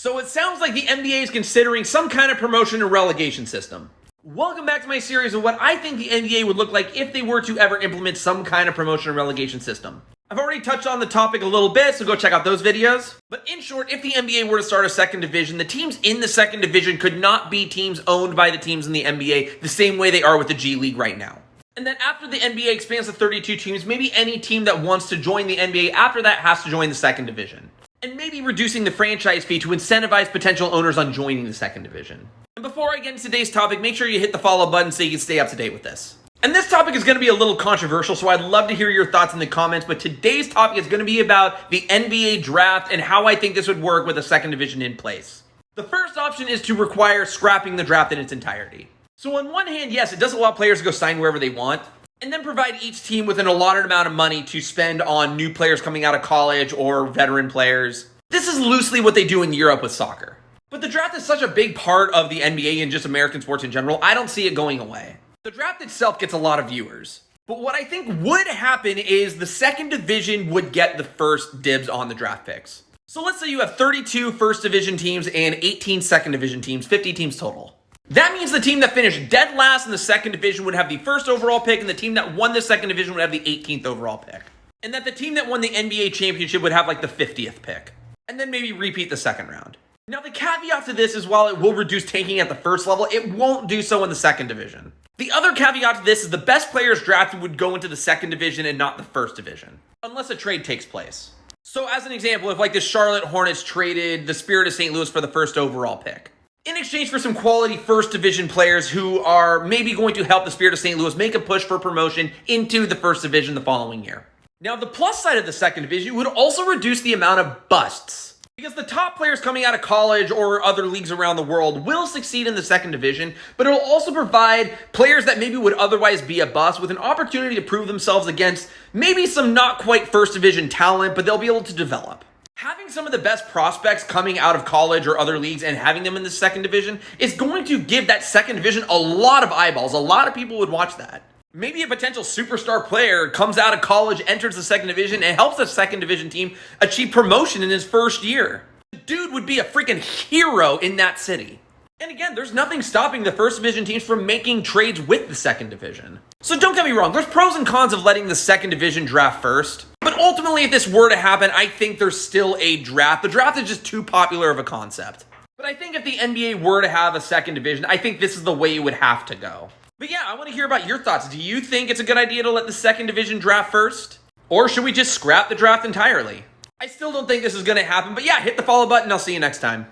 So it sounds like the NBA is considering some kind of promotion and relegation system. Welcome back to my series of what I think the NBA would look like if they were to ever implement some kind of promotion and relegation system. I've already touched on the topic a little bit, so go check out those videos. But in short, if the NBA were to start a second division, the teams in the second division could not be teams owned by the teams in the NBA the same way they are with the G League right now. And then after the NBA expands to 32 teams, maybe any team that wants to join the NBA after that has to join the second division. And maybe reducing the franchise fee to incentivize potential owners on joining the second division. And before I get into today's topic, make sure you hit the follow button so you can stay up to date with this. And this topic is going to be a little controversial, so I'd love to hear your thoughts in the comments, but today's topic is going to be about the NBA draft and how I think this would work with a second division in place. The first option is to require scrapping the draft in its entirety. So on one hand, yes, it does allow players to go sign wherever they want, and then provide each team with an allotted amount of money to spend on new players coming out of college or veteran players. This is loosely what they do in Europe with soccer. But the draft is such a big part of the NBA and just American sports in general, I don't see it going away. The draft itself gets a lot of viewers. But what I think would happen is the second division would get the first dibs on the draft picks. So let's say you have 32 first division teams and 18 second division teams, 50 teams total. That means the team that finished dead last in the second division would have the first overall pick, and the team that won the second division would have the 18th overall pick. And that the team that won the NBA championship would have like the 50th pick. And then maybe repeat the second round. Now the caveat to this is while it will reduce tanking at the first level, it won't do so in the second division. The other caveat to this is the best players drafted would go into the second division and not the first division. Unless a trade takes place. So as an example, if like the Charlotte Hornets traded the Spirit of St. Louis for the first overall pick. In exchange for some quality first division players who are maybe going to help the Spirit of St. Louis make a push for promotion into the first division the following year. Now, the plus side of the second division would also reduce the amount of busts. Because the top players coming out of college or other leagues around the world will succeed in the second division, but it will also provide players that maybe would otherwise be a bust with an opportunity to prove themselves against maybe some not quite first division talent, but they'll be able to develop. Having some of the best prospects coming out of college or other leagues and having them in the second division is going to give that second division a lot of eyeballs. A lot of people would watch that. Maybe a potential superstar player comes out of college, enters the second division, and helps the second division team achieve promotion in his first year. The dude would be a freaking hero in that city. And again, there's nothing stopping the first division teams from making trades with the second division. So don't get me wrong, there's pros and cons of letting the second division draft first. But ultimately, if this were to happen, I think there's still a draft. The draft is just too popular of a concept. But I think if the NBA were to have a second division, I think this is the way it would have to go. But yeah, I want to hear about your thoughts. Do you think it's a good idea to let the second division draft first? Or should we just scrap the draft entirely? I still don't think this is going to happen, but yeah, hit the follow button. I'll see you next time.